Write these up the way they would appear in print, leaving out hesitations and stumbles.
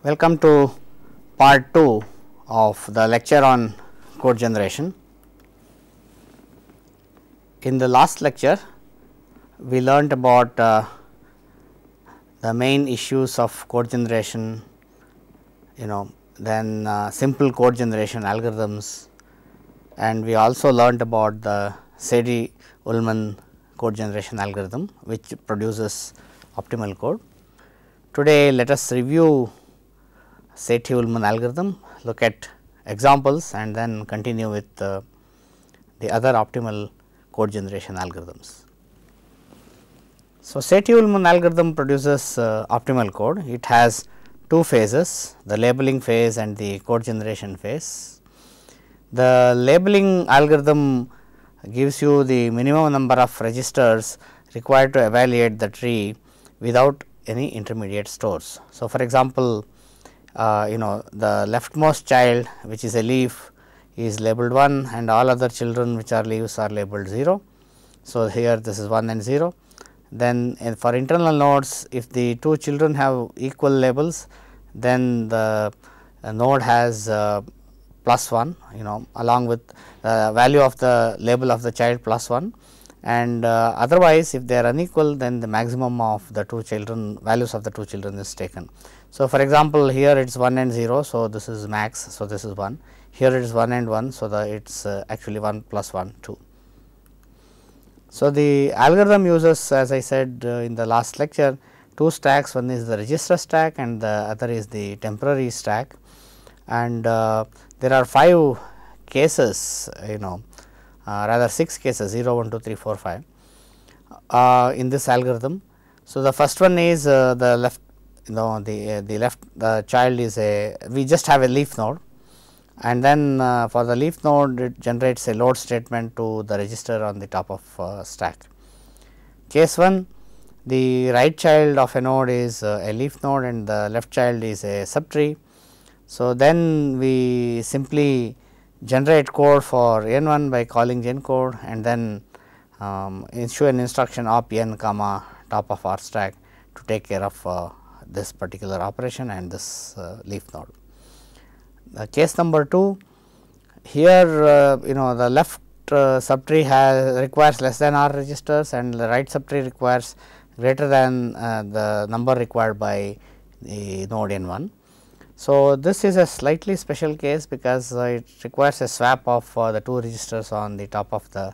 Welcome to part 2 of the lecture on code generation. In the last lecture, we learnt about the main issues of code generation, then simple code generation algorithms, and we also learnt about the Sadie-Ullman code generation algorithm, which produces optimal code. Today, let us review Sadie-Ullman algorithm, look at examples and then continue with the other optimal code generation algorithms. So, Sadie-Ullman algorithm produces optimal code. It has two phases, the labeling phase and the code generation phase. The labeling algorithm gives you the minimum number of registers required to evaluate the tree without any intermediate stores. So, for example, the leftmost child, which is a leaf, is labeled 1 and all other children which are leaves are labeled 0. So, here this is 1 and 0. Then for internal nodes, if the two children have equal labels, then the node has plus 1, along with the value of the label of the child plus 1, and otherwise if they are unequal, then the maximum of the two children values of the two children is taken. So, for example, here it is 1 and 0. So, this is max. So, this is 1. Here it is 1 and 1. So, it is actually 1 plus 1 2. So, the algorithm uses, as I said in the last lecture, two stacks. One is the register stack and the other is the temporary stack, and there are 5 cases, rather 6 cases 0, 1, 2, 3, 4, 5 in this algorithm. So, the first one is the left, the child is we just have a leaf node, and then for the leaf node it generates a load statement to the register on the top of stack. Case 1, the right child of a node is a leaf node and the left child is a subtree. So, then we simply generate code for n 1 by calling gencode and then issue an instruction op n comma top of our stack to take care of this particular operation and this leaf node. Case number 2, here the left subtree requires less than r registers and the right subtree requires greater than the number required by the node n 1. So, this is a slightly special case because it requires a swap of the two registers on the top of the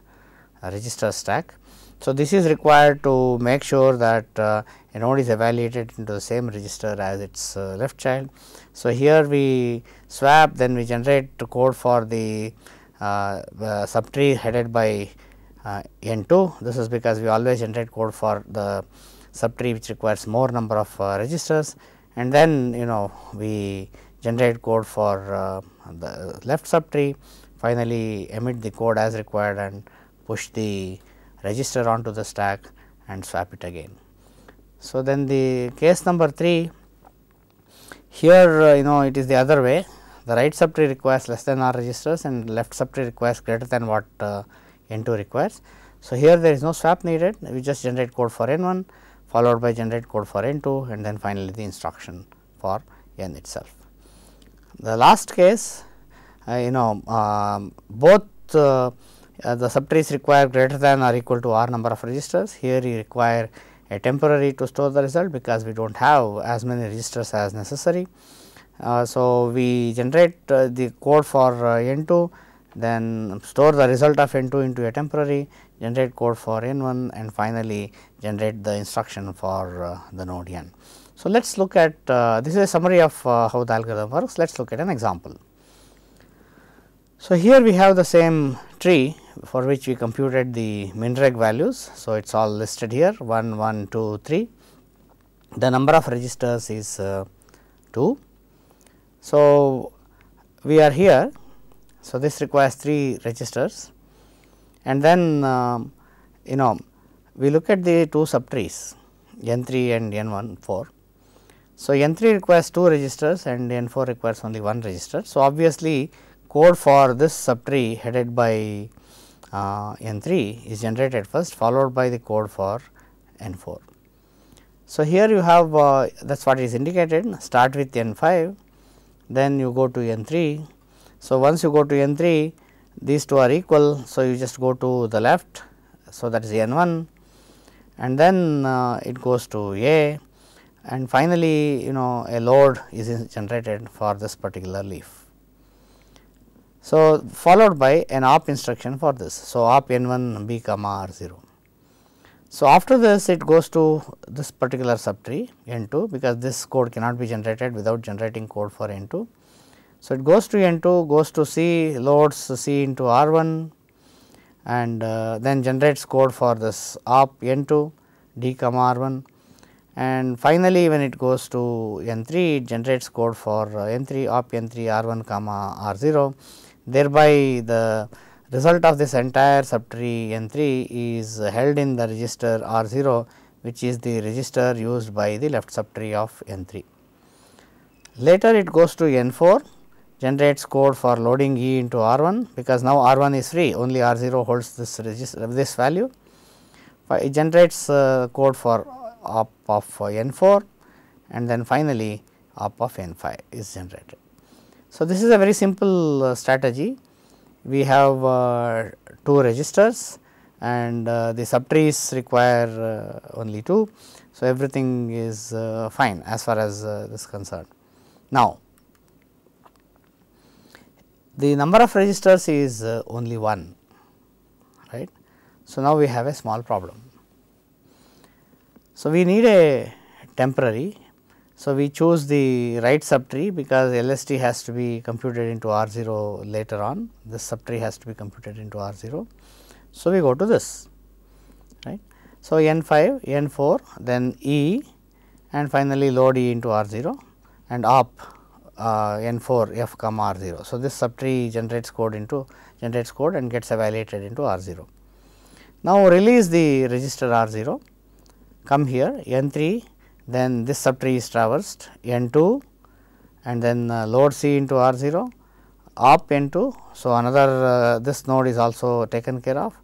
register stack. So, this is required to make sure that a node is evaluated into the same register as its left child. So, here we swap, then we generate the code for the subtree headed by n 2. This is because we always generate code for the subtree which requires more number of registers, and then we generate code for the left subtree, finally emit the code as required and push the register onto the stack and swap it again. So, then the case number 3, here it is the other way, the right subtree requires less than r registers and left subtree requires greater than what n 2 requires. So, here there is no swap needed, we just generate code for n 1 followed by generate code for n 2 and then finally, the instruction for n itself. The last case, both the subtrees require greater than or equal to r number of registers. Here you require a temporary to store the result because we do not have as many registers as necessary. So, we generate the code for n 2, then store the result of n 2 into a temporary, generate code for n 1 and finally, generate the instruction for the node n. So, let us look at this is a summary of how the algorithm works. Let us look at an example. So, here we have the same tree for which we computed the min-reg values. So, it is all listed here 1, 1, 2, 3. The number of registers is 2. So, we are here. So, this requires 3 registers and then we look at the 2 subtrees n 3 and n 1 4. So, n 3 requires 2 registers and n 4 requires only 1 register. So, obviously, code for this subtree headed by n 3 is generated first, followed by the code for n 4. So, here you have that is what is indicated, start with n 5, then you go to n 3. So, once you go to n 3, these two are equal. So, you just go to the left. So, that is n 1, and then it goes to A, and finally, a load is generated for this particular leaf. So, followed by an op instruction for this. So, op n 1 b comma r 0. So, after this it goes to this particular subtree n 2, because this code cannot be generated without generating code for n 2. So, it goes to n 2, goes to C, loads C into r 1, and then generates code for this op n 2 d comma r 1, and finally, when it goes to n 3, it generates code for n 3 op n 3 r 1 comma r 0. Thereby, the result of this entire subtree n 3 is held in the register r 0, which is the register used by the left subtree of n 3. Later, it goes to n 4, generates code for loading E into r 1, because now r 1 is free, only r 0 holds this register, this value. It generates code for op of n 4, and then finally, op of n 5 is generated. So, this is a very simple strategy. We have two registers, and the subtrees require only 2. So, everything is fine as far as this is concerned. Now, the number of registers is only 1, right. So, now we have a small problem. So, we need a temporary. So, we choose the right subtree, because LST has to be computed into R 0 later on, this subtree has to be computed into R 0. So, we go to this, right. So, n 5, n 4, then E, and finally, load E into R 0 and op n 4 f comma R 0. So, this subtree generates code and gets evaluated into R 0. Now, release the register R 0, come here n 3, then this subtree is traversed n 2, and then load C into R 0, op n 2. So, another this node is also taken care of.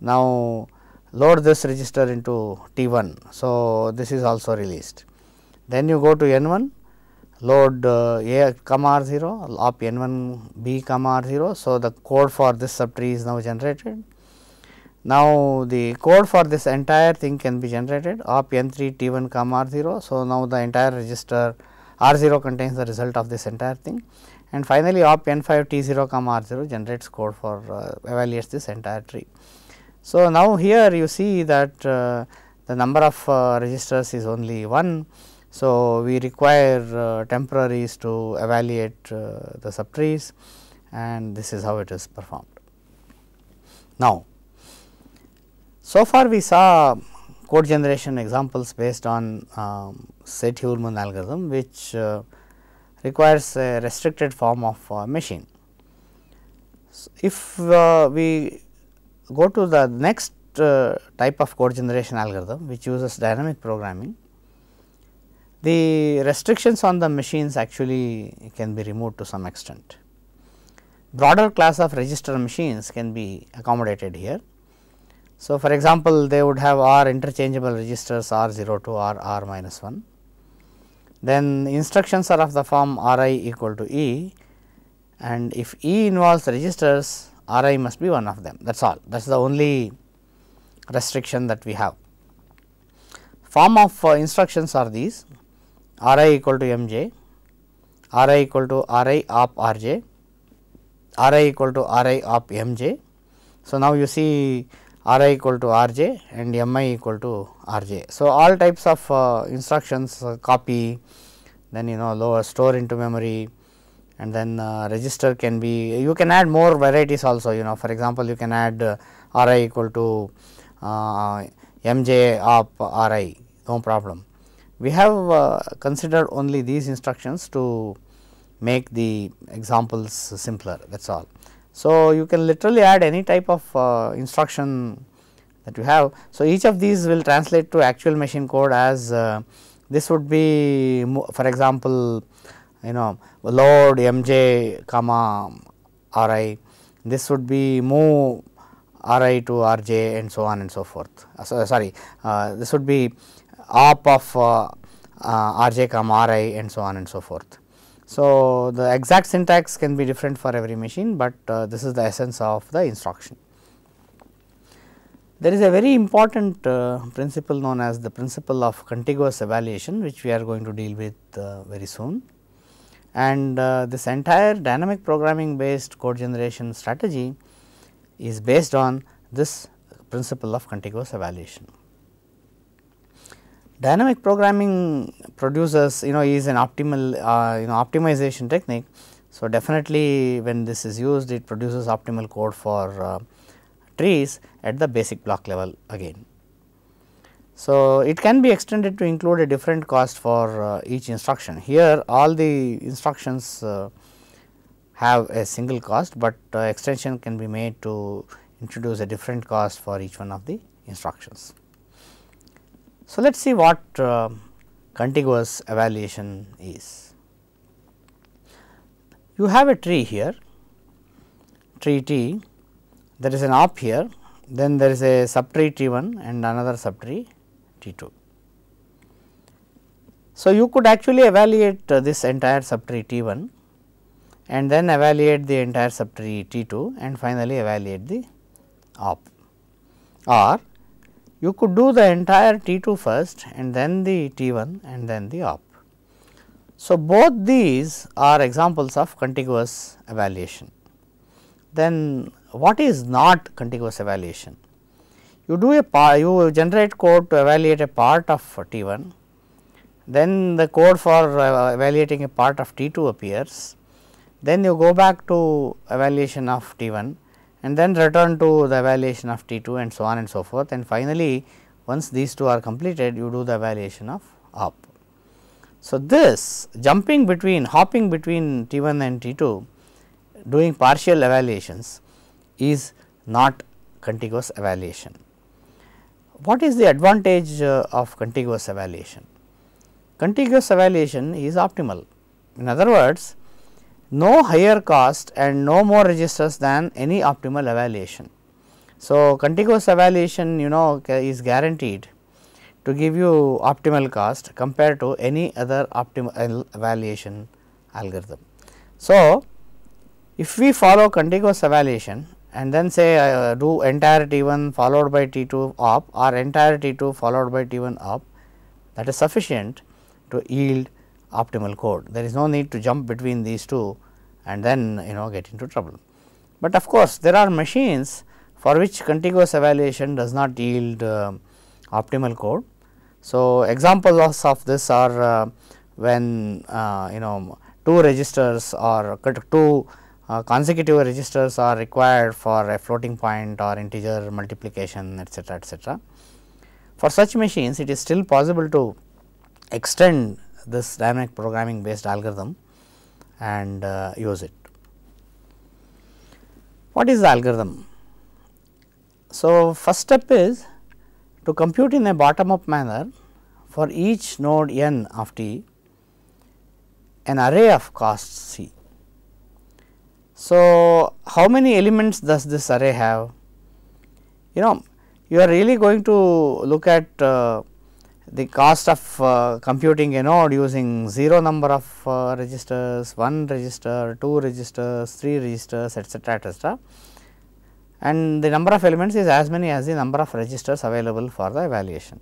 Now, load this register into T 1. So, this is also released. Then you go to n 1, load A comma R 0, op n 1 B comma R 0. So, the code for this subtree is now generated. Now, the code for this entire thing can be generated op n 3 T 1 comma R 0. So, now the entire register R 0 contains the result of this entire thing, and finally, op n 5 T 0 comma R 0 generates code for evaluates this entire tree. So, now here you see that the number of registers is only 1. So, we require temporaries to evaluate the subtrees, and this is how it is performed. Now, so far we saw code generation examples based on Ullman algorithm, which requires a restricted form of machine. So, if we go to the next type of code generation algorithm, which uses dynamic programming, the restrictions on the machines actually can be removed to some extent. Broader class of register machines can be accommodated here. So, for example, they would have R interchangeable registers R 0 to R minus 1. Then instructions are of the form R I equal to E, and if E involves registers, R I must be one of them, that is all. That is the only restriction that we have. Form of instructions are these: R I equal to M j, R I equal to R I op R j, R I equal to R I op M j. So, now you see R I equal to R j and M I equal to R j. So, all types of instructions, copy, then lower store into memory, and then register can be, you can add more varieties also, for example, you can add R I equal to M j op R I, no problem. We have considered only these instructions to make the examples simpler, that is all. So, you can literally add any type of instruction that you have. So, each of these will translate to actual machine code as this would be, for example, load M j comma R I, this would be move R I to R j and so on and so forth. This would be op of rj comma ri and so on and so forth. So, the exact syntax can be different for every machine, but this is the essence of the instruction. There is a very important principle known as the principle of contiguous evaluation, which we are going to deal with very soon. And this entire dynamic programming based code generation strategy is based on this principle of contiguous evaluation. Dynamic programming produces is an optimal optimization technique. So, definitely when this is used, it produces optimal code for trees at the basic block level again. So, it can be extended to include a different cost for each instruction. Here all the instructions have a single cost, but extension can be made to introduce a different cost for each one of the instructions. So, let us see what contiguous evaluation is. You have a tree here, tree T, there is an op here, then there is a subtree T1 and another subtree T2. So, you could actually evaluate this entire subtree T1 and then evaluate the entire subtree T2 and finally evaluate the op, or you could do the entire T2 first and then the T1 and then the op. So, both these are examples of contiguous evaluation. Then what is not contiguous evaluation? You do you generate code to evaluate a part of T1, then the code for evaluating a part of T2 appears, then you go back to evaluation of T1 and then return to the evaluation of T2 and so on and so forth, and finally, once these two are completed, you do the evaluation of op. So, this hopping between T1 and T2, doing partial evaluations is not contiguous evaluation. What is the advantage of contiguous evaluation? Contiguous evaluation is optimal. In other words, no higher cost and no more registers than any optimal evaluation. So, contiguous evaluation is guaranteed to give you optimal cost compared to any other optimal evaluation algorithm. So, if we follow contiguous evaluation and then say do entire T1 followed by T2 op or entire T2 followed by T1 op, that is sufficient to yield optimal code. There is no need to jump between these two and then get into trouble. But of course, there are machines for which contiguous evaluation does not yield optimal code. So, examples of this are when two registers or two consecutive registers are required for a floating point or integer multiplication, etc., etc. For such machines, it is still possible to extend this dynamic programming based algorithm and use it. What is the algorithm? So, first step is to compute in a bottom up manner for each node n of T an array of costs C. So, how many elements does this array have? You are really going to look at the cost of computing a node using 0 number of registers, 1 register, 2 registers, 3 registers, etc., etc., and the number of elements is as many as the number of registers available for the evaluation.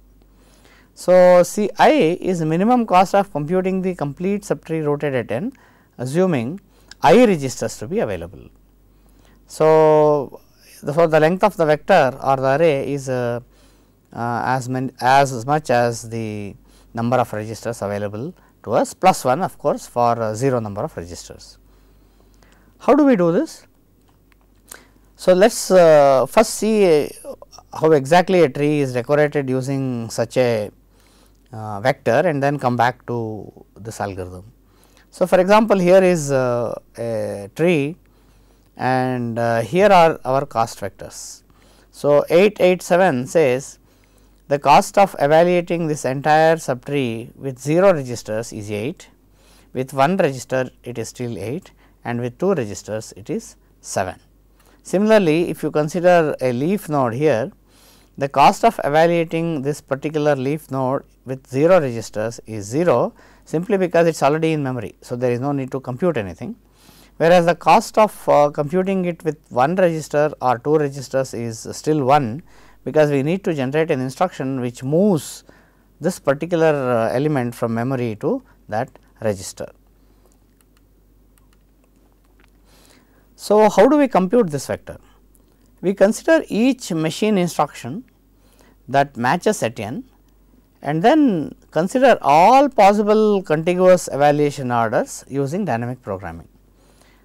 So, C I is the minimum cost of computing the complete subtree rotated n, assuming I registers to be available. So, the length of the vector or the array is as much as the number of registers available to us, plus 1 of course for 0 number of registers. How do we do this? So, let us first see how exactly a tree is decorated using such a vector and then come back to this algorithm. So, for example, here is a tree and here are our cost vectors. So, 887 says the cost of evaluating this entire subtree with 0 registers is 8, with 1 register it is still 8 and with 2 registers it is 7. Similarly, if you consider a leaf node here, the cost of evaluating this particular leaf node with 0 registers is 0, simply because it is already in memory. So, there is no need to compute anything, whereas the cost of computing it with 1 register or 2 registers is still 1, because we need to generate an instruction which moves this particular element from memory to that register. So, how do we compute this vector? We consider each machine instruction that matches at n, and then consider all possible contiguous evaluation orders using dynamic programming.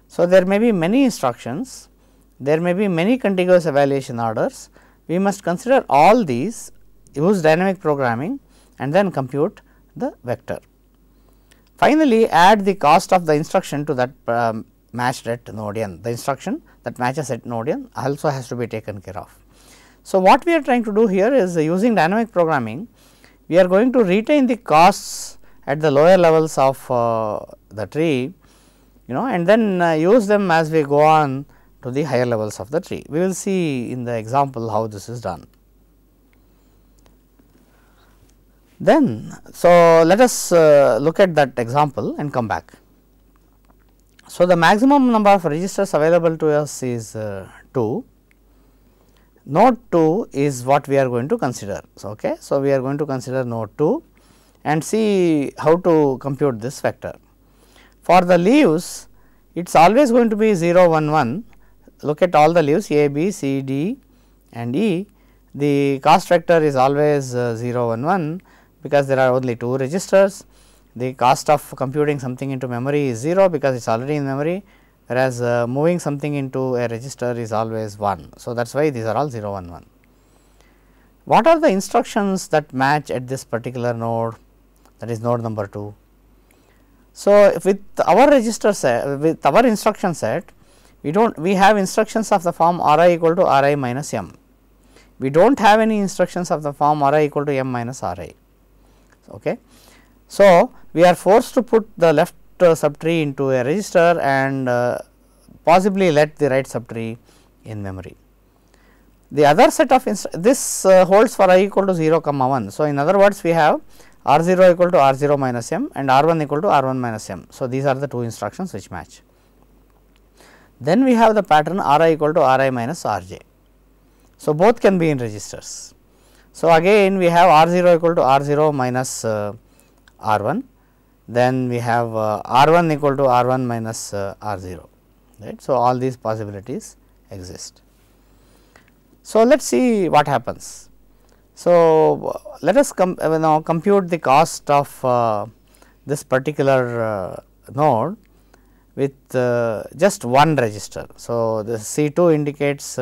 So, there may be many instructions, there may be many contiguous evaluation orders. We must consider all these, use dynamic programming and then compute the vector. Finally, add the cost of the instruction to that matched at node n. The instruction that matches at node n also has to be taken care of. So, what we are trying to do here is using dynamic programming, we are going to retain the costs at the lower levels of the tree, and then use them as we go on to the higher levels of the tree. We will see in the example how this is done. Then, so let us look at that example and come back. So, the maximum number of registers available to us is 2. Node 2 is what we are going to consider. So, okay. So, we are going to consider node 2 and see how to compute this vector. For the leaves, it is always going to be 0, 1, 1. Look at all the leaves A, B, C, D and E. The cost vector is always 0, 1, 1, because there are only 2 registers. The cost of computing something into memory is 0, because it is already in memory, whereas moving something into a register is always 1. So, that is why these are all 0, 1, 1. What are the instructions that match at this particular node, that is node number 2? So, with our register set, with our instruction set, we have instructions of the form Ri equal to Ri minus m. We do not have any instructions of the form Ri equal to m minus Ri. Okay. So, we are forced to put the left subtree into a register and possibly let the right subtree in memory. The other set of this holds for I equal to 0, 1. So, in other words, we have R 0 equal to R 0 minus m and R 1 equal to R 1 minus m. So, these are the 2 instructions which match. Then we have the pattern R I equal to R I minus R j. So, both can be in registers. So, again we have R 0 equal to R 0 minus R 1, then we have R 1 equal to R 1 minus R 0, right. So, all these possibilities exist. So, let us see what happens. So, let us compute the cost of this particular node with just one register. So, the C 2 indicates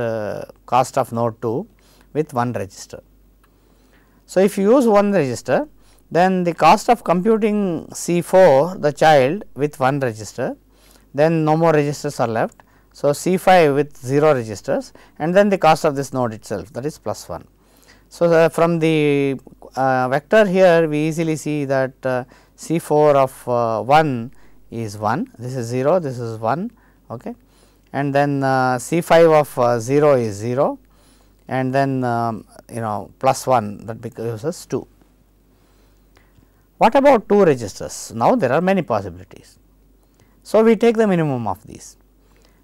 cost of node 2 with one register. So, if you use one register, then the cost of computing C 4 the child with one register, then no more registers are left. So, C 5 with 0 registers, and then the cost of this node itself, that is plus 1. So, from the vector here we easily see that C 4 of 1 is 1, this is 0, this is 1, okay. And then C 5 of 0 is 0, and then plus 1, that becomes 2. What about 2 registers? Now, there are many possibilities. So, we take the minimum of these.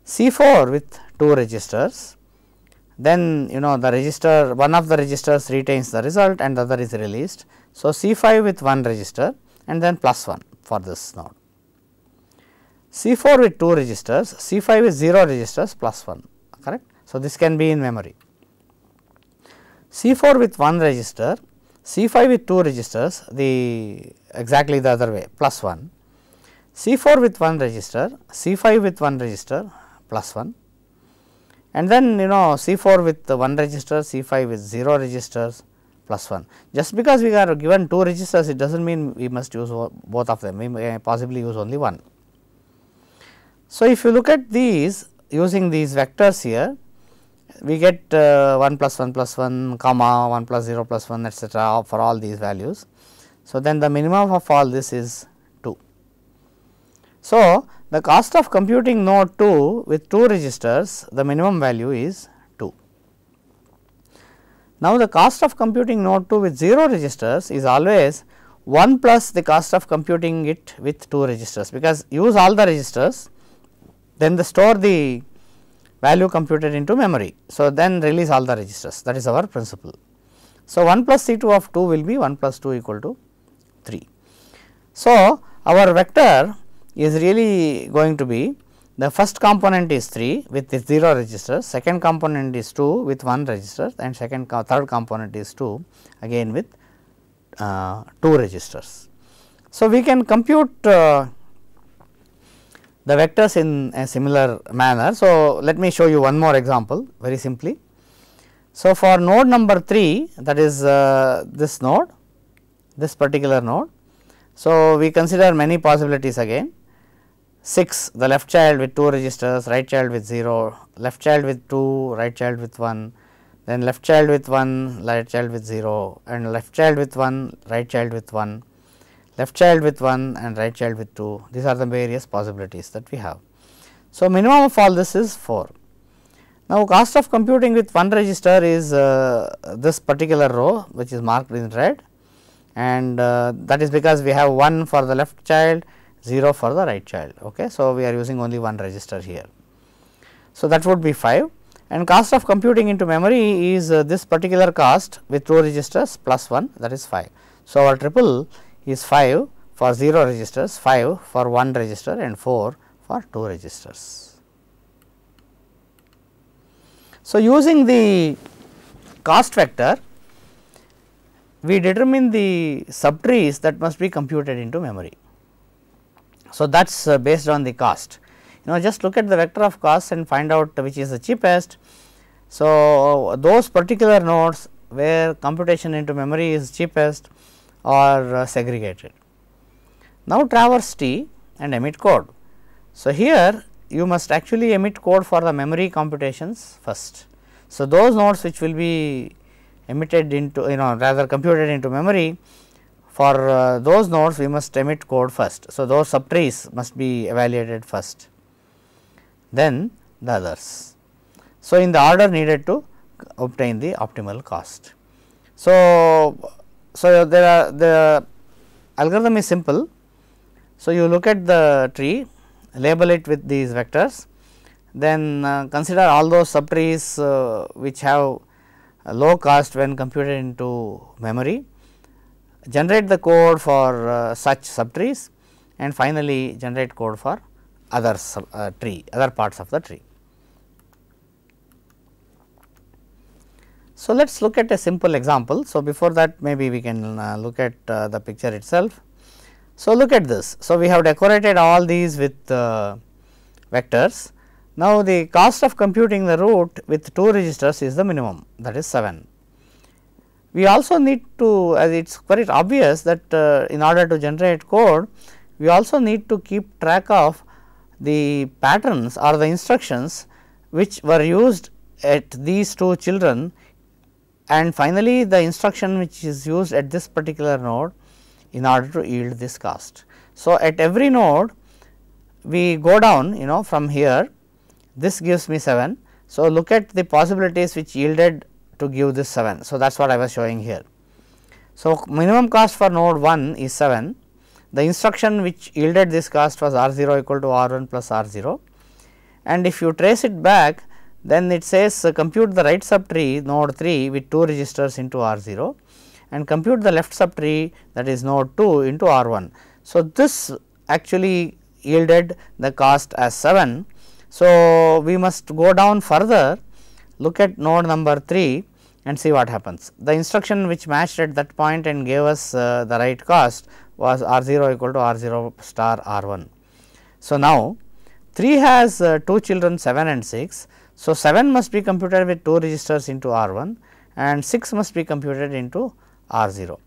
C 4 with 2 registers, then the register, one of the registers retains the result and the other is released. So, C 5 with 1 register and then plus 1 for this node. C 4 with 2 registers, C 5 with 0 registers plus 1, correct. So, this can be in memory. C 4 with 1 register, C 5 with 2 registers, exactly the other way, plus 1. C 4 with 1 register, C 5 with 1 register, plus 1, and then C 4 with 1 register, C 5 with 0 registers, plus 1. Just because we are given 2 registers, it does not mean we must use both of them, we may possibly use only one. So, if you look at these using these vectors here, we get 1 plus 1 plus 1 comma 1 plus 0 plus 1 etcetera for all these values. So, then the minimum of all this is 2. So, the cost of computing node 2 with 2 registers, the minimum value is 2. Now, the cost of computing node 2 with 0 registers is always 1 plus the cost of computing it with 2 registers, because use all the registers, then the store the value computed into memory. So, then release all the registers, that is our principle. So, 1 plus C 2 of 2 will be 1 plus 2 equal to 3. So, our vector is really going to be, the first component is 3 with 0 registers, second component is 2 with 1 register, and third component is 2 again with 2 registers. So, we can compute the vectors in a similar manner. So, let me show you one more example very simply. So, for node number 3, that is this node, this particular node. So, we consider many possibilities again. 6, the left child with 2 registers, right child with 0, left child with 2, right child with 1, then left child with 1, right child with 0, and left child with 1, right child with 1, left child with 1 and right child with 2. These are the various possibilities that we have. So, minimum of all this is 4. Now, cost of computing with 1 register is this particular row, which is marked in red, and that is because we have 1 for the left child, 0 for the right child. Okay. So, we are using only 1 register here. So, that would be 5, and cost of computing into memory is this particular cost with 2 registers plus 1, that is 5. So, our triple is 5 for 0 registers, 5 for 1 register and 4 for 2 registers. So, using the cost vector, we determine the subtrees that must be computed into memory. So, that is based on the cost. Just look at the vector of cost and find out which is the cheapest. So, those particular nodes where computation into memory is cheapest are segregated. Now, traverse T and emit code. So, here you must actually emit code for the memory computations first. So, those nodes which will be emitted into rather computed into memory, for those nodes we must emit code first. So, those subtrees must be evaluated first, then the others. So, in the order needed to obtain the optimal cost. So, the algorithm is simple. So, you look at the tree, label it with these vectors, then consider all those subtrees which have low cost when computed into memory, generate the code for such subtrees, and finally, generate code for other other parts of the tree. So, let us look at a simple example. So, before that maybe we can look at the picture itself. So, look at this. So, we have decorated all these with vectors. Now, the cost of computing the root with 2 registers is the minimum, that is 7. We also need to, as it is quite obvious that in order to generate code, we also need to keep track of the patterns or the instructions which were used at these 2 children, and finally, the instruction which is used at this particular node in order to yield this cost. So, at every node we go down from here, this gives me 7. So, look at the possibilities which yielded to give this 7. So, that is what I was showing here. So, minimum cost for node 1 is 7. The instruction which yielded this cost was R 0 equal to R 1 plus R 0, and if you trace it back, then it says compute the right subtree node 3 with 2 registers into R 0 and compute the left subtree, that is node 2 into R 1. So, this actually yielded the cost as 7. So, we must go down further, look at node number 3 and see what happens. The instruction which matched at that point and gave us the right cost was R 0 equal to R 0 star R 1. So, now 3 has 2 children 7 and 6. So, 7 must be computed with 2 registers into R 1 and 6 must be computed into R 0.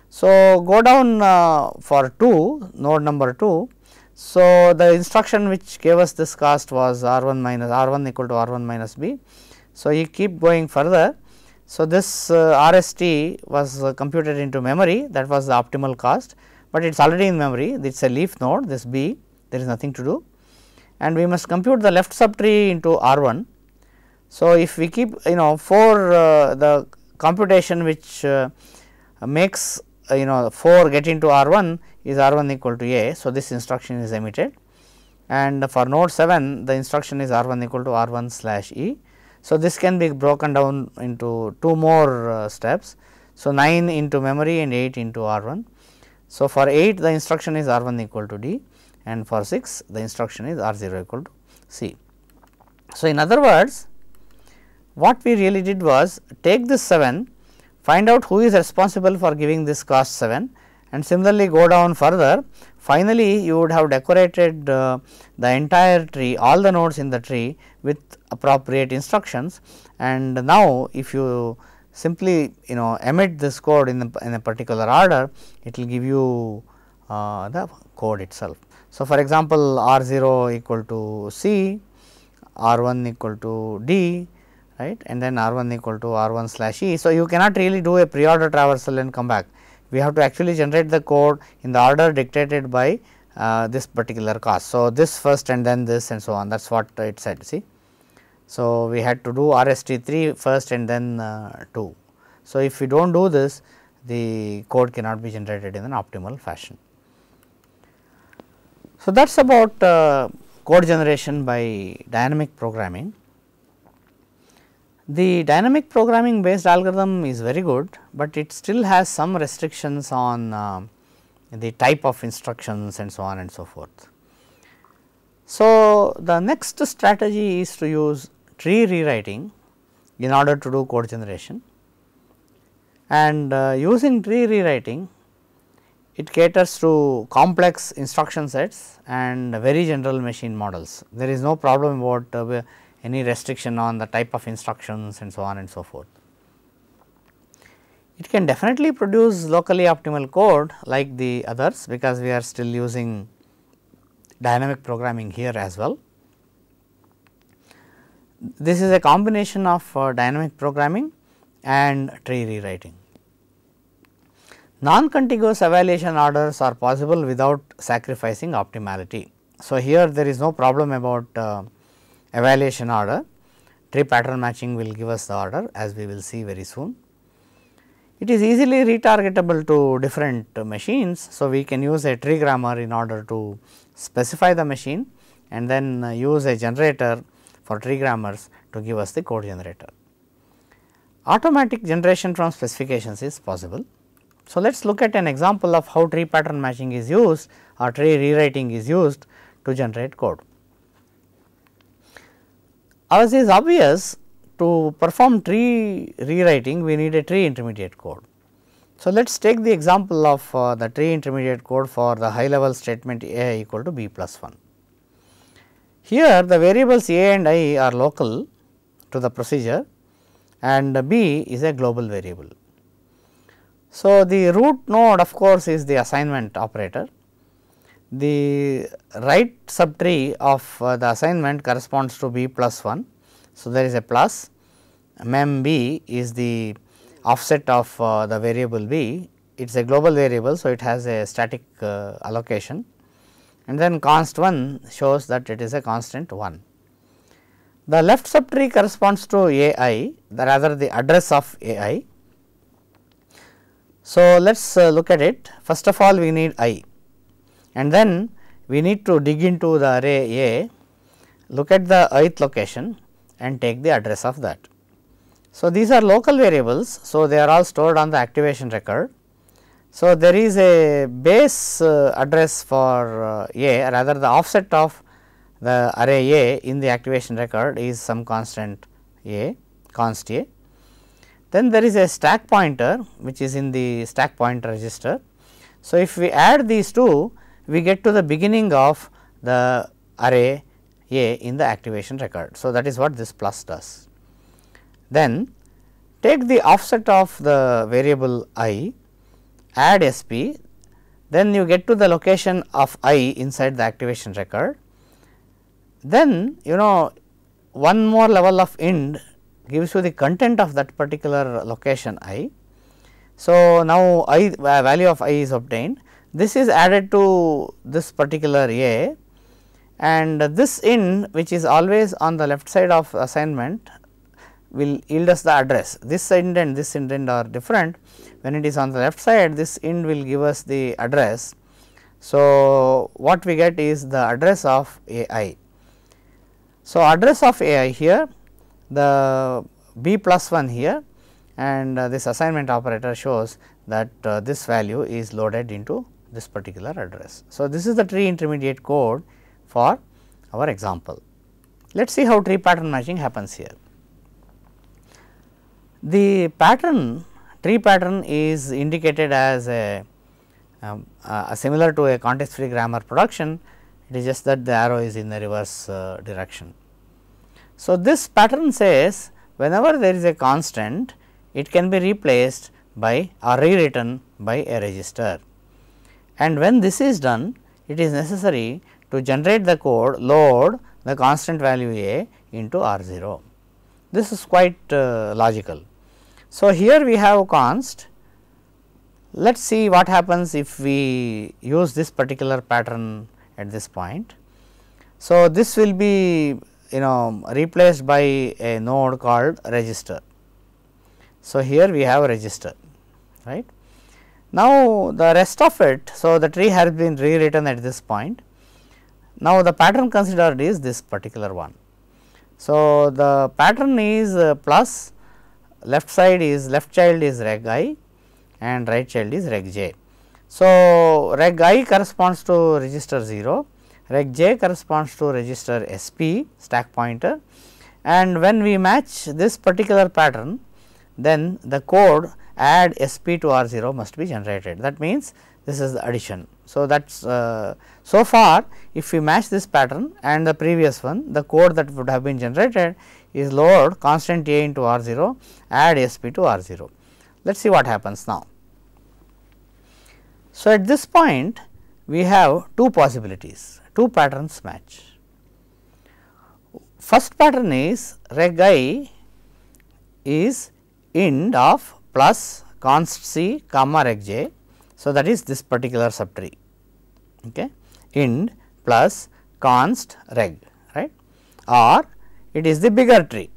So, go down for 2, node number 2. So, the instruction which gave us this cost was R 1 minus R 1 equal to R 1 minus B. So, you keep going further. So, this RST was computed into memory, that was the optimal cost, but it is already in memory, it is a leaf node, this B, there is nothing to do, and we must compute the left subtree into R 1. So, if we keep for the computation which makes 4 get into R1 is R1 equal to A. So, this instruction is emitted, and for node 7 the instruction is R1 equal to R1 slash E. So, this can be broken down into 2 more steps. So, 9 into memory and 8 into R1. So, for 8 the instruction is R1 equal to D, and for 6 the instruction is R0 equal to C. So, in other words, what we really did was take this 7, find out who is responsible for giving this cost 7, and similarly go down further. Finally, you would have decorated the entire tree, all the nodes in the tree with appropriate instructions, and now if you simply emit this code in a particular order, it will give you the code itself. So, for example, R0 equal to C, R1 equal to D, right, and then R1 equal to R1 slash E. So, you cannot really do a pre-order traversal and come back. We have to actually generate the code in the order dictated by this particular cost. So, this first and then this and so on, that is what it said, see. So, we had to do RST3 first and then 2. So, if we do not do this, the code cannot be generated in an optimal fashion. So, that is about code generation by dynamic programming. The dynamic programming based algorithm is very good, but it still has some restrictions on the type of instructions and so on and so forth. So, the next strategy is to use tree rewriting in order to do code generation, and using tree rewriting, it caters to complex instruction sets and very general machine models. There is no problem about any restriction on the type of instructions and so on and so forth. It can definitely produce locally optimal code like the others, because we are still using dynamic programming here as well. This is a combination of dynamic programming and tree rewriting. Non-contiguous evaluation orders are possible without sacrificing optimality. So, here there is no problem about evaluation order. Tree pattern matching will give us the order, as we will see very soon. It is easily retargetable to different machines. So, we can use a tree grammar in order to specify the machine, and then use a generator for tree grammars to give us the code generator. Automatic generation from specifications is possible. So, let us look at an example of how tree pattern matching is used or tree rewriting is used to generate code. As is obvious, to perform tree rewriting we need a tree intermediate code. So, let us take the example of the tree intermediate code for the high level statement A equal to B plus 1. Here the variables A and I are local to the procedure, and B is a global variable. So, the root node of course is the assignment operator. The right subtree of the assignment corresponds to B plus 1. So, there is a plus, mem B is the offset of the variable B, it is a global variable. So, it has a static allocation, and then const 1 shows that it is a constant 1. The left subtree corresponds to AI, rather the address of AI. So, let us look at it. First of all, we need I, and then we need to dig into the array A, look at the ith location and take the address of that. So, these are local variables. So, they are all stored on the activation record. So, there is a base address for A, rather the offset of the array A in the activation record is some constant A, const A. Then there is a stack pointer which is in the stack pointer register. So, if we add these two, we get to the beginning of the array A in the activation record. So, that is what this plus does. Then take the offset of the variable I, add SP, then you get to the location of I inside the activation record. Then one more level of int gives you the content of that particular location I. So, now I value of I is obtained. This is added to this particular A, and this int which is always on the left side of assignment will yield us the address. This indent are different. When it is on the left side, this ind will give us the address. So, what we get is the address of AI. So, address of AI here, the b plus 1 here, and this assignment operator shows that this value is loaded into this particular address. So, this is the tree intermediate code for our example. Let us see how tree pattern matching happens here. The tree pattern is indicated as similar to a context free grammar production. It is just that the arrow is in the reverse direction. So, this pattern says whenever there is a constant, it can be replaced by or rewritten by a register, and when this is done, it is necessary to generate the code, load the constant value a into R0. This is quite logical. So, here we have const. Let us see what happens if we use this particular pattern at this point. So, this will be replaced by a node called register. So, here we have a register, right. Now, the rest of it, so the tree has been rewritten at this point. Now, the pattern considered is this particular one. So, the pattern is plus, left child is reg I and right child is reg j. So, reg I corresponds to register 0, reg j corresponds to register SP stack pointer, and when we match this particular pattern, then the code add SP to R0 must be generated. That means, this is the addition. So, that is so far if we match this pattern and the previous one, the code that would have been generated is load constant a into R0, add SP to R0. Let us see what happens now. So, at this point we have two possibilities, two patterns match. First pattern is reg I is ind of plus const c comma reg j. So, that is this particular subtree, okay, ind plus const reg, right, or it is the bigger tree.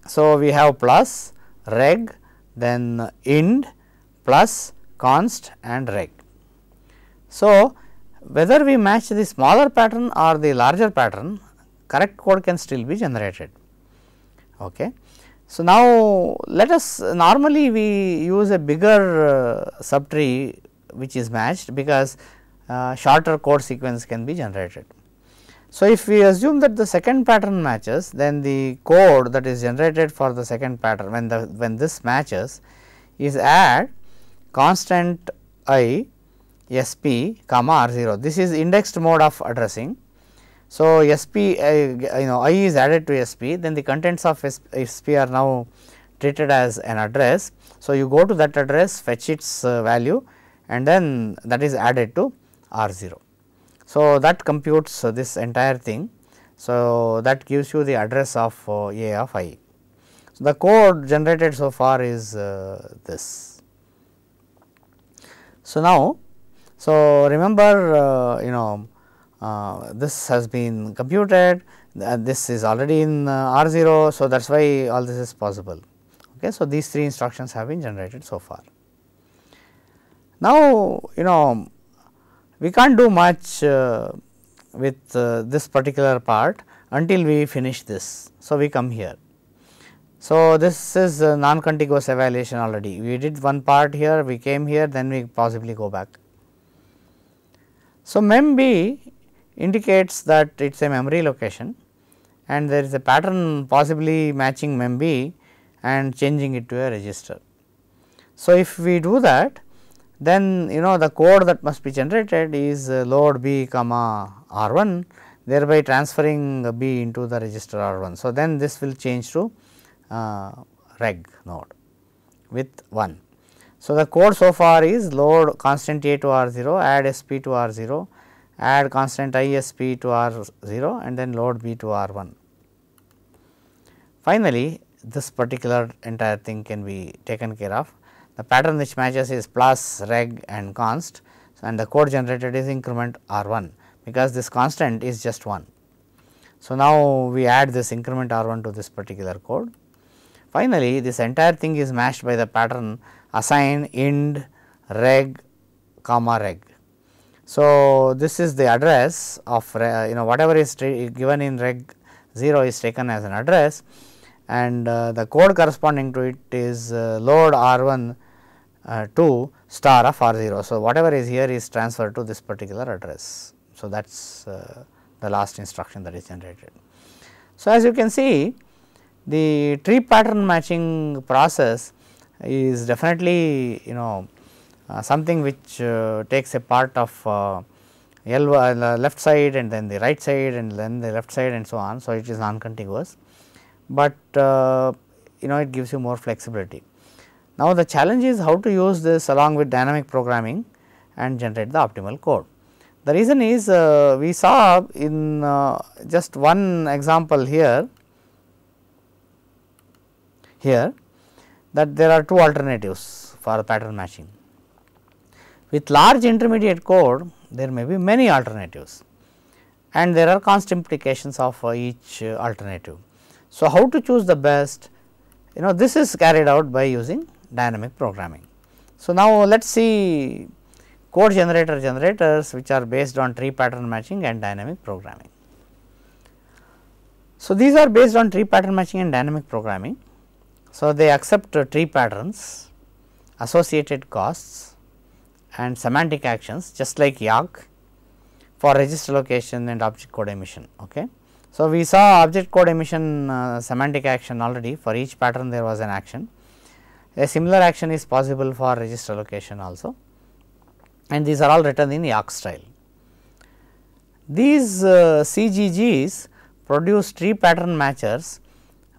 So, we have plus reg, then ind plus const and reg. So, whether we match the smaller pattern or the larger pattern, correct code can still be generated. Okay. So, now let us normally we use a bigger subtree which is matched, because shorter code sequence can be generated. So, if we assume that the second pattern matches, then the code that is generated for the second pattern when this matches is add constant I SP comma R0. This is indexed mode of addressing. So, SP I is added to SP, then the contents of SP are now treated as an address. So, you go to that address, fetch its value, and then that is added to R0. So, that computes this entire thing. So, that gives you the address of A of I. So, the code generated so far is this. So, now, remember this has been computed, this is already in R0. So, that is why all this is possible. Okay. So, these three instructions have been generated so far. Now, we can't do much with this particular part until we finish this. So, we come here. So, this is non-contiguous evaluation already. We did one part here, we came here, then we possibly go back. So, mem_b indicates that it is a memory location, and there is a pattern possibly matching mem_b and changing it to a register. So, if we do that, then the code that must be generated is load b comma R1, thereby transferring b into the register R1. So, then this will change to reg node with 1. So, the code so far is load constant a to R0, add SP to R0, add constant ISP to R0, and then load b to R1. Finally, this particular entire thing can be taken care of. The pattern which matches is plus, reg and const, and the code generated is increment R1, because this constant is just 1. So, now we add this increment R1 to this particular code. Finally, this entire thing is matched by the pattern assign ind reg comma reg. So, this is the address of whatever is given in reg 0 is taken as an address, and the code corresponding to it is load R1 to star of R0. So, whatever is here is transferred to this particular address. So, that is the last instruction that is generated. So, as you can see, the tree pattern matching process is definitely something which takes a part of left side and then the right side and then the left side and so on. So, it is non-contiguous, but it gives you more flexibility. Now, the challenge is how to use this along with dynamic programming and generate the optimal code. The reason is we saw in just one example here that there are two alternatives for pattern matching. With large intermediate code, there may be many alternatives and there are cost implications of each alternative. So, how to choose the best? This is carried out by using dynamic programming. So, now let us see code generators which are based on tree pattern matching and dynamic programming. So, these are based on tree pattern matching and dynamic programming. So, they accept tree patterns, associated costs and semantic actions just like IBURG for register location and object code emission. Okay. So, we saw object code emission semantic action already. For each pattern there was an action. A similar action is possible for register location also, and these are all written in IBURG style. These CGGs produce tree pattern matchers,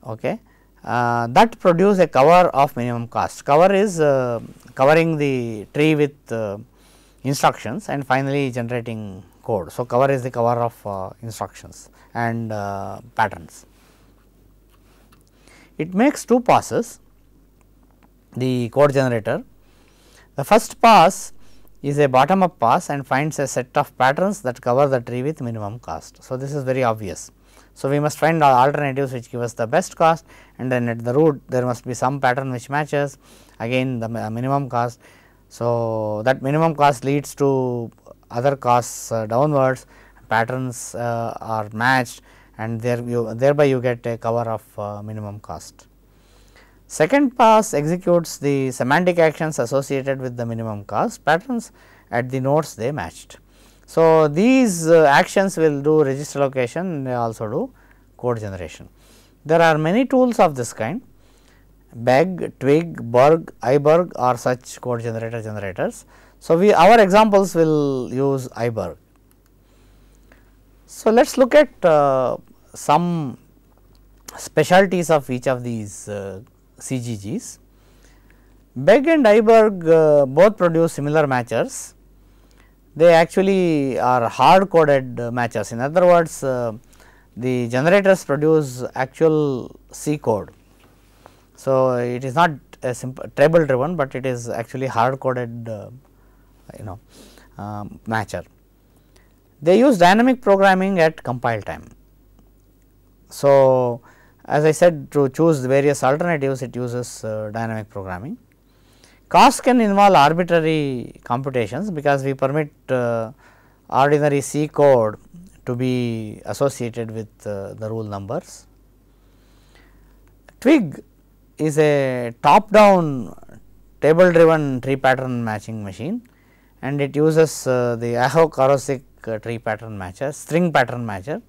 okay, that produce a cover of minimum cost. Cover is covering the tree with instructions and finally generating code. So, cover is the cover of instructions and patterns. It makes two passes, the code generator. The first pass is a bottom up pass and finds a set of patterns that cover the tree with minimum cost. So, this is very obvious. So, we must find alternatives which give us the best cost, and then at the root there must be some pattern which matches again the minimum cost. So, that minimum cost leads to other costs downwards, patterns are matched, and thereby you get a cover of minimum cost. Second pass executes the semantic actions associated with the minimum cost patterns at the nodes they matched. So, these actions will do register location, they also do code generation. There are many tools of this kind, BEG, Twig, BURG, IBURG are such code generators. So, our examples will use IBURG. So, let us look at some specialties of each of these CGGs. BEG and IBURG both produce similar matchers. They actually are hard coded matchers. In other words, the generators produce actual C code. So, it is not a simple table driven, but it is actually hard coded matcher. They use dynamic programming at compile time. So, as I said, to choose various alternatives, it uses dynamic programming. Cost can involve arbitrary computations because we permit ordinary C code to be associated with the rule numbers. Twig is a top down table driven tree pattern matching machine, and it uses the Aho-Karosik tree pattern matcher, string pattern matcher.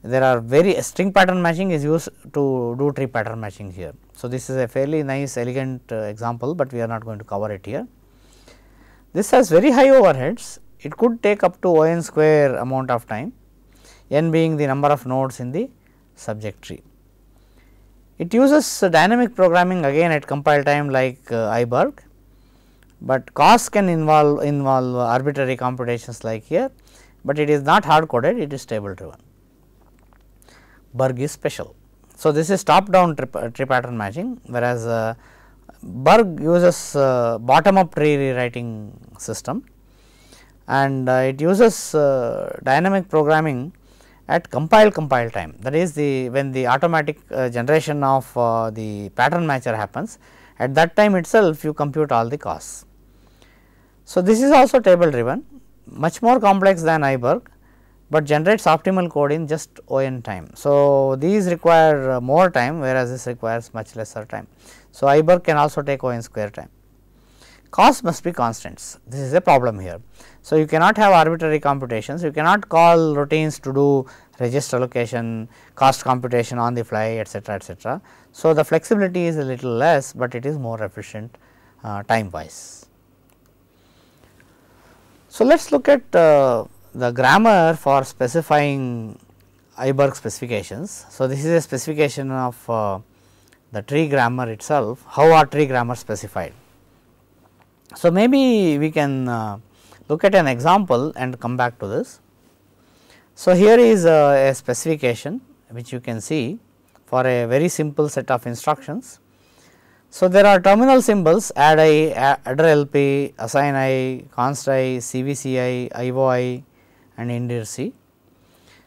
There are string pattern matching is used to do tree pattern matching here. So, this is a fairly nice elegant example, but we are not going to cover it here. This has very high overheads. It could take up to n square amount of time, n being the number of nodes in the subject tree. It uses dynamic programming again at compile time like IBURG, but cost can involve arbitrary computations like here, but it is not hard coded, it is table driven. BURG is special. So, this is top down tree pattern matching, whereas BURG uses bottom up tree rewriting system, and it uses dynamic programming at compile time, that is when the automatic generation of the pattern matcher happens, at that time itself you compute all the costs. So, this is also table driven, much more complex than IBURG, but generates optimal code in just on time. So, these require more time, whereas this requires much lesser time. So, IBURG can also take on square time. Costs must be constants, this is a problem here. So, you cannot have arbitrary computations, you cannot call routines to do register allocation, cost computation on the fly, etcetera, etcetera. So, the flexibility is a little less, but it is more efficient time wise. So, let us look at the grammar for specifying IBURG specifications. So, this is a specification of the tree grammar itself. How are tree grammar specified? So, maybe we can look at an example and come back to this. So, here is a specification which you can see for a very simple set of instructions. So, there are terminal symbols add I, adder LP, assign I, const I, CVCI, IOI and indirc.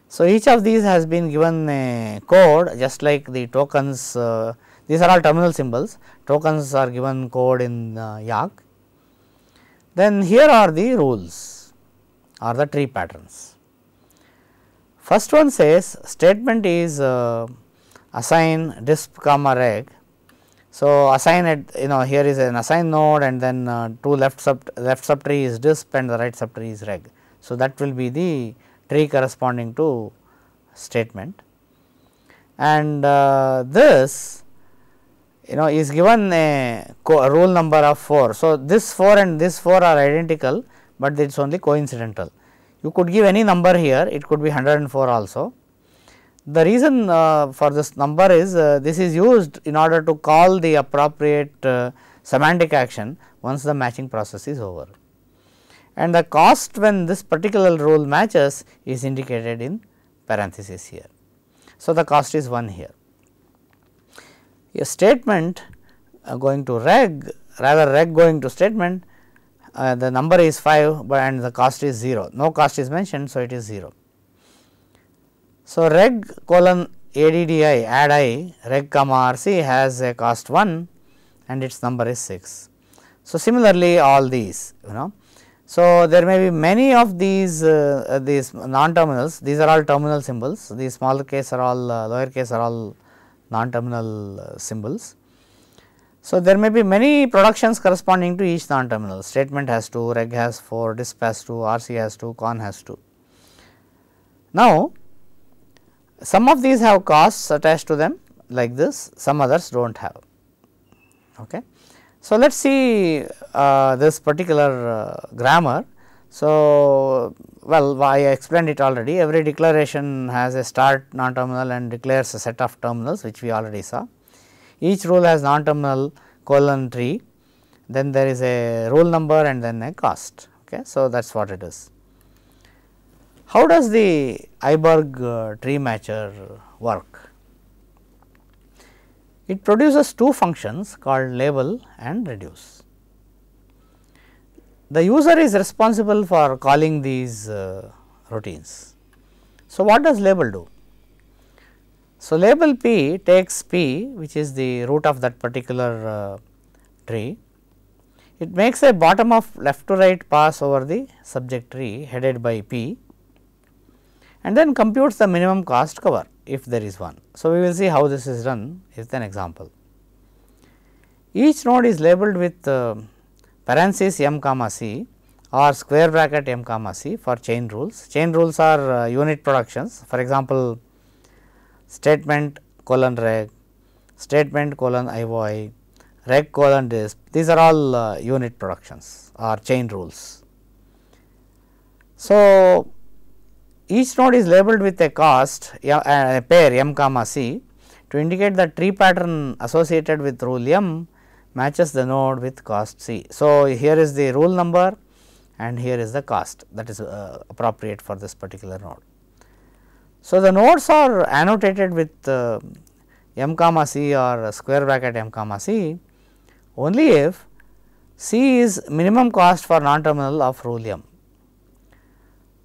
So, each of these has been given a code just like the tokens, these are all terminal symbols, tokens are given code in YARC. Then here are the rules or the tree patterns. First one says statement is assign disp comma reg. So, assign it, here is an assign node and then two left subtree is disp and the right subtree is reg. So, that will be the tree corresponding to statement, and this is given a rule number of 4. So, this 4 and this 4 are identical, but it is only coincidental. You could give any number here, it could be 104 also. The reason for this number is this is used in order to call the appropriate semantic action once the matching process is over, and the cost when this particular rule matches is indicated in parenthesis here. So, the cost is 1 here. A statement going to reg, rather reg going to statement, the number is 5, but and the cost is 0, no cost is mentioned. So, it is 0. So, reg colon addi add I reg comma rc has a cost 1 and its number is 6. So, similarly all these So, there may be many of these non terminals, these are all terminal symbols, these small case are all lower case are all non terminal symbols. So, there may be many productions corresponding to each non terminal, statement has 2, reg has 4, disp has 2, rc has 2, con has 2. Now, some of these have costs attached to them like this, some others do not have. Okay. So, let us see this particular grammar. So, well, I explained it already, every declaration has a start non terminal and declares a set of terminals which we already saw. Each rule has non terminal colon tree, then there is a rule number and then a cost. Okay. So, that is what it is. How does the IBURG tree matcher work? It produces two functions called label and reduce. The user is responsible for calling these routines. So, what does label do? So, label P takes P, which is the root of that particular tree. It makes a bottom of left to right pass over the subject tree headed by P and then computes the minimum cost cover if there is one. So, we will see how this is done with an example. Each node is labeled with parenthesis m comma c or square bracket m comma c for chain rules. Chain rules are unit productions, for example, statement colon reg, statement colon IOI, reg colon disp, these are all unit productions or chain rules. So, each node is labeled with a cost a pair m comma c to indicate that tree pattern associated with rule m matches the node with cost c. So, here is the rule number and here is the cost that is appropriate for this particular node. So, the nodes are annotated with m comma c or square bracket m comma c only if c is minimum cost for non terminal of rule m.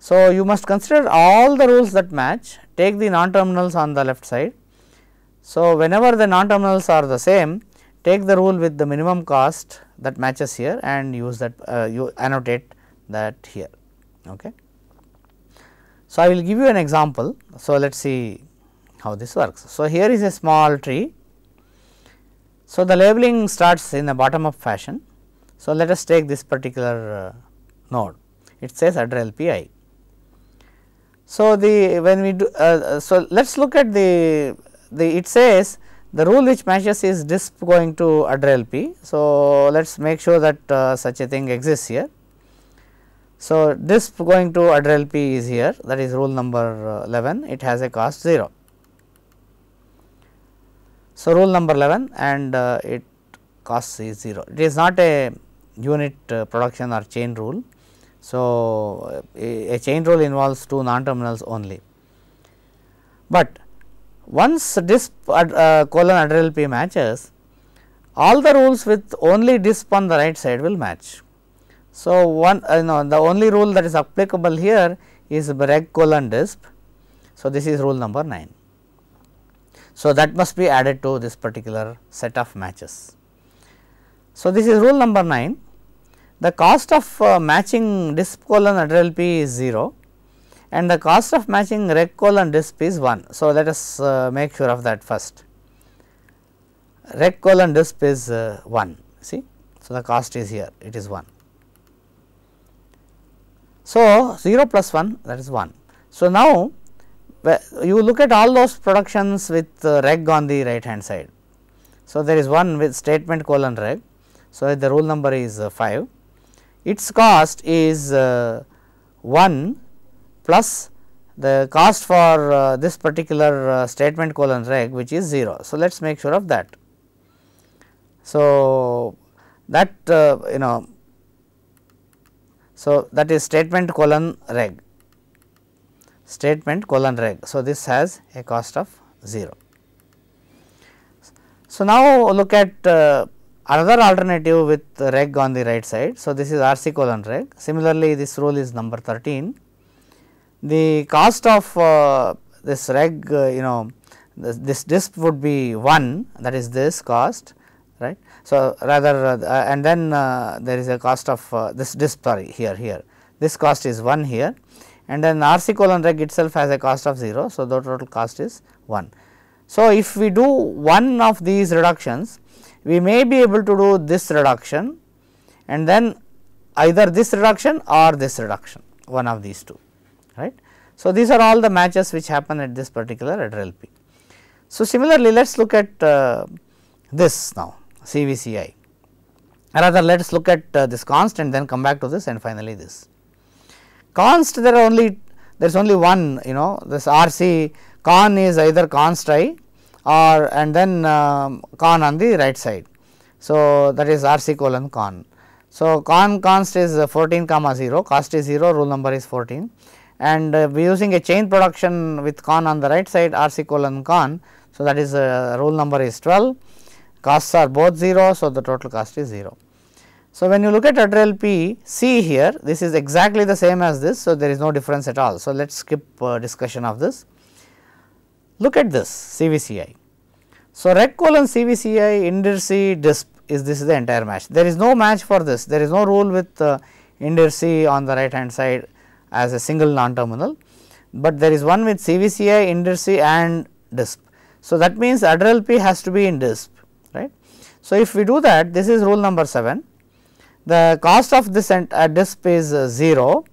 So, you must consider all the rules that match take the non-terminals on the left side. So, whenever the non-terminals are the same, take the rule with the minimum cost that matches here and use that you annotate that here. Okay. So, I will give you an example. So, let us see how this works. So, here is a small tree. So, the labeling starts in a bottom up fashion. So, let us take this particular node, it says addr LPI. So, when we do so let us look at the it says the rule which matches is disp going to addr LP. So, let us make sure that such a thing exists here. So, disp going to addr LP is here, that is rule number 11, it has a cost 0. So, rule number 11 and it cost is 0, it is not a unit production or chain rule. So, a chain rule involves 2 non-terminals only, but once disp colon addr LP matches, all the rules with only disp on the right side will match. So, the only rule that is applicable here is reg colon disp. So, this is rule number 9. So, that must be added to this particular set of matches. So, this is rule number 9. The cost of matching disp colon addr LP is 0 and the cost of matching reg colon disp is 1. So, let us make sure of that first. Reg colon disp is 1, see. So, the cost is here, it is 1. So, 0 plus 1, that is 1. So, now you look at all those productions with reg on the right hand side. So, there is one with statement colon reg. So, the rule number is 5, its cost is 1 plus the cost for this particular statement colon reg, which is 0. So, let us make sure of that. So, that so that is statement colon reg, statement colon reg. So, this has a cost of 0. So, now look at another alternative with reg on the right side. So, this is RC colon reg. Similarly, this rule is number 13. The cost of this reg this disp would be 1, that is this cost, right. So, rather and then there is a cost of this disp, sorry, here this cost is 1 here and then RC colon reg itself has a cost of 0. So, the total cost is 1. So, if we do one of these reductions, we may be able to do this reduction and then either this reduction or this reduction, one of these two, right. So, these are all the matches which happen at this particular addr LP. So, similarly, let us look at this now, CVCI, rather let us look at this const and then come back to this and finally this. Const, there is only one, this RC con is either const I or and then con on the right side. So, that is RC colon con. So, const is 14 comma 0, cost is 0, rule number is 14 and we using a chain production with con on the right side RC colon con. So, that is rule number is 12, costs are both 0. So, the total cost is 0. So, when you look at addr LP, see here this is exactly the same as this. So, there is no difference at all. So, let us skip discussion of this. Look at this CVCI. So, reg colon CVCI indirc disp is this is the entire match. There is no match for this, there is no rule with indirc on the right hand side as a single non-terminal, but there is one with CVCI, indirc and disp. So, that means addr LP has to be in disp, right. So, if we do that, this is rule number 7, the cost of this disp is 0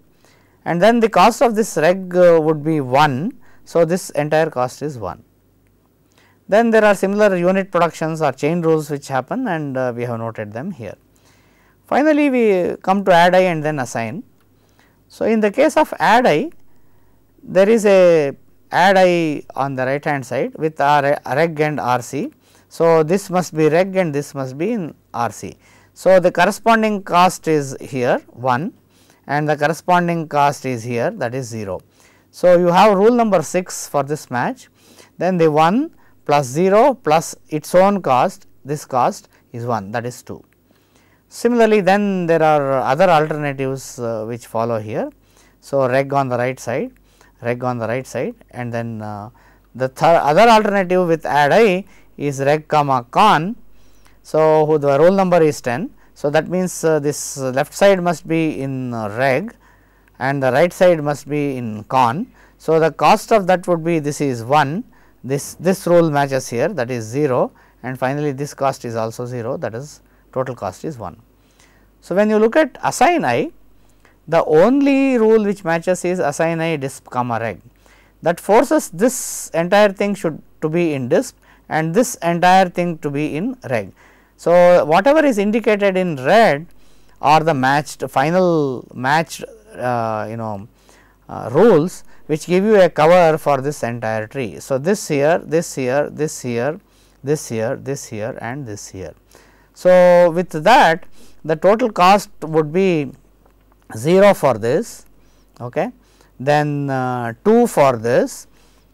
and then the cost of this reg would be 1. So, this entire cost is 1. Then there are similar unit productions or chain rules which happen and we have noted them here. Finally, we come to add I and then assign. So, in the case of add I, there is a add I on the right hand side with reg and RC. So, this must be reg and this must be in RC. So, the corresponding cost is here 1 and the corresponding cost is here, that is 0. So, you have rule number 6 for this match, then the 1 plus 0 plus its own cost, this cost is 1, that is 2. Similarly, then there are other alternatives which follow here. So, reg on the right side, reg on the right side, and then the other alternative with add I is reg comma con. So, the roll number is 10. So, that means this left side must be in reg and the right side must be in con. So, the cost of that would be, this is 1, this rule matches here, that is 0, and finally, this cost is also 0, that is total cost is 1. So, when you look at assign I, the only rule which matches is assign I disp comma reg, that forces this entire thing should to be in disp and this entire thing to be in reg. So, whatever is indicated in red are the matched final matched rules which give you a cover for this entire tree. So, this here, this here, this here, this here, this here and this here. So, with that the total cost would be 0 for this, okay, then 2 for this,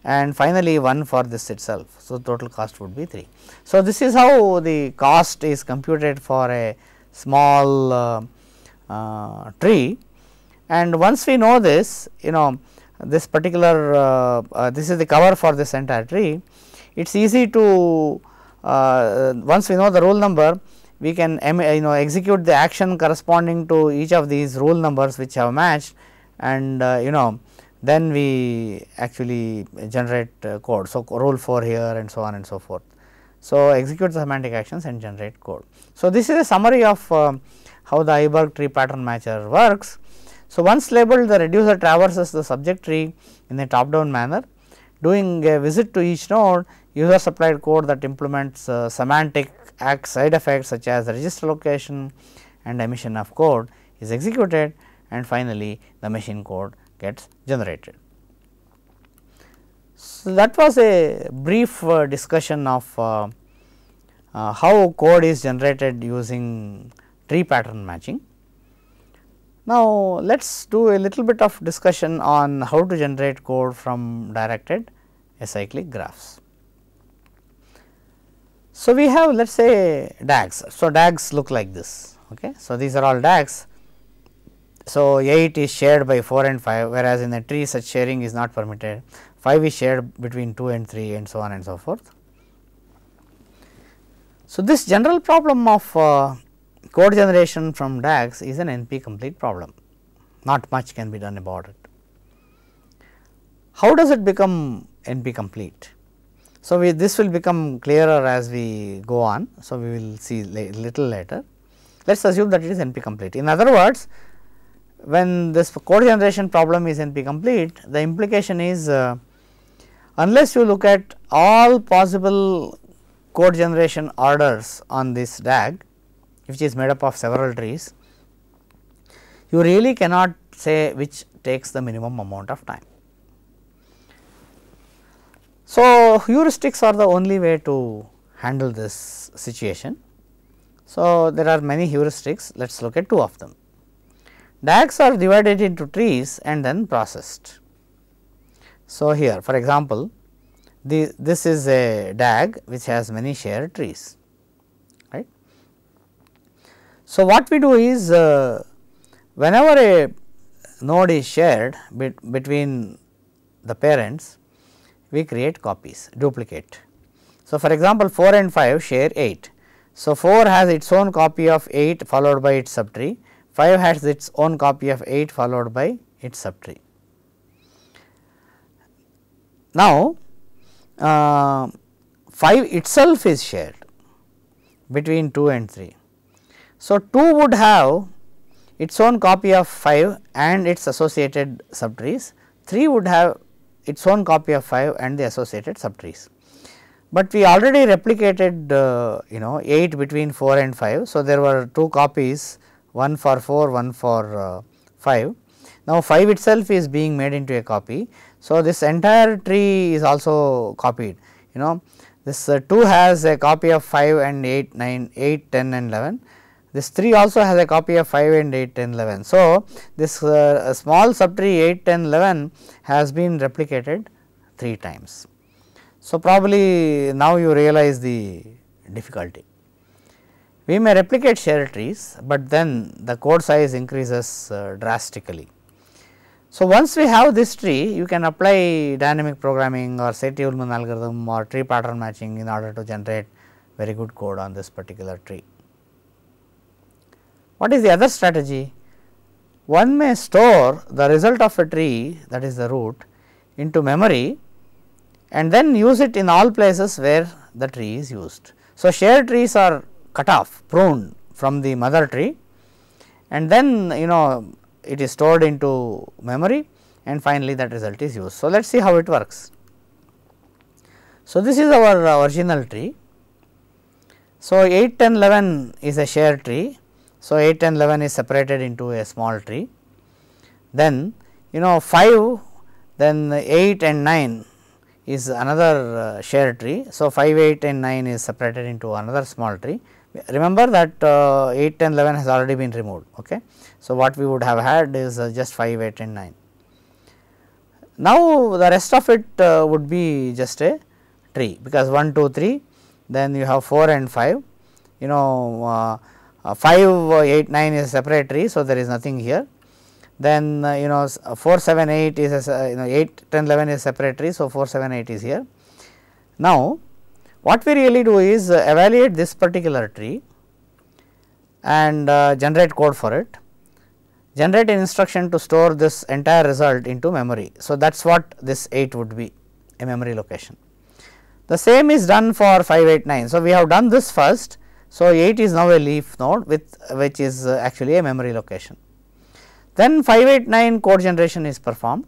and finally 1 for this itself. So, total cost would be 3. So, this is how the cost is computed for a small tree, and once we know this, this particular this is the cover for this entire tree. It is easy to once we know the rule number, we can execute the action corresponding to each of these rule numbers which have matched, and then we actually generate code. So, rule 4 here and so on and so forth. So, execute the semantic actions and generate code. So, this is a summary of how the IBURG tree pattern matcher works. So, once labeled, the reducer traverses the subject tree in a top down manner, doing a visit to each node. User supplied code that implements semantic side effects such as register location and emission of code is executed, and finally, the machine code gets generated. So, that was a brief discussion of how code is generated using tree pattern matching. Now, let us do a little bit of discussion on how to generate code from directed acyclic graphs. So, we have let us say DAGs. So, DAGs look like this. Okay. So, these are all DAGs. So, 8 is shared by 4 and 5, whereas in a tree such sharing is not permitted. 5 is shared between 2 and 3 and so on and so forth. So, this general problem of code generation from DAGs is an NP complete problem. Not much can be done about it. How does it become NP complete? So, this will become clearer as we go on. So, we will see little later. Let us assume that it is NP complete. In other words, when this code generation problem is NP complete, the implication is unless you look at all possible code generation orders on this DAG, which is made up of several trees, you really cannot say which takes the minimum amount of time. So, heuristics are the only way to handle this situation. So, there are many heuristics, let us look at 2 of them. DAGs are divided into trees and then processed. So, here for example, this is a DAG which has many shared trees, right. So, what we do is whenever a node is shared between the parents, we create copies, duplicate. So, for example, 4 and 5 share 8. So, 4 has its own copy of 8 followed by its subtree, 5 has its own copy of 8 followed by its subtree. Now, 5 itself is shared between 2 and 3. So, 2 would have its own copy of 5 and its associated subtrees, 3 would have its own copy of 5 and the associated subtrees. But we already replicated 8 between 4 and 5. So, there were 2 copies, one for 4, one for 5. Now, 5 itself is being made into a copy. So, this entire tree is also copied, this 2 has a copy of 5 and 8, 9, 8, 10 and 11. This 3 also has a copy of 5 and 8, 10, 11. So, this small subtree 8, 10, 11 has been replicated 3 times. So, probably now you realize the difficulty. We may replicate shared trees, but then the code size increases drastically. So, once we have this tree, you can apply dynamic programming or Seti-Ullmann algorithm or tree pattern matching in order to generate very good code on this particular tree. What is the other strategy? One may store the result of a tree, that is the root, into memory and then use it in all places where the tree is used. So, shared trees are cut off, pruned from the mother tree, and then it is stored into memory, and finally that result is used. So, let us see how it works. So, this is our original tree. So, 8, 10, 11 is a shared tree. So, 8, 10, 11 is separated into a small tree. Then 5, then 8 and 9 is another shared tree. So, 5, 8 and 9 is separated into another small tree. Remember that 8, 10, 11 has already been removed. Okay. So, what we would have had is just 5, 8 and 9. Now, the rest of it would be just a tree, because 1, 2, 3, then you have 4 and 5, 5, 8, 9 is a separate tree. So, there is nothing here. Then 4, 7, 8 is 8, 10, 11 is a separate tree. So, 4, 7, 8 is here. Now, what we really do is evaluate this particular tree and generate code for it, generate an instruction to store this entire result into memory. So, that is what this 8 would be, a memory location. The same is done for 5, 8, 9. So, we have done this first. So, 8 is now a leaf node with which is actually a memory location. Then 5, 8, 9 code generation is performed,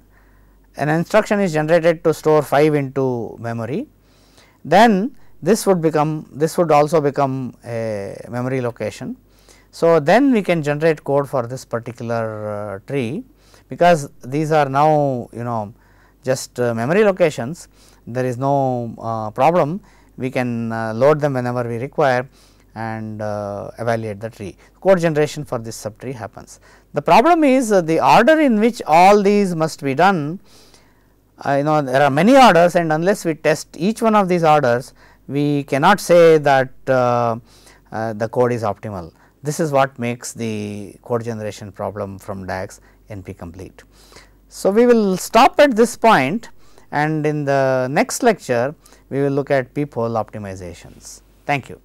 an instruction is generated to store 5 into memory. Then this would also become a memory location. So, then we can generate code for this particular tree, because these are now just memory locations. There is no problem, we can load them whenever we require and evaluate the tree. Code generation for this subtree happens. The problem is the order in which all these must be done. There are many orders, and unless we test each one of these orders, we cannot say that the code is optimal. This is what makes the code generation problem from DAGS NP complete. So, we will stop at this point, and in the next lecture we will look at Peephole optimizations. Thank you.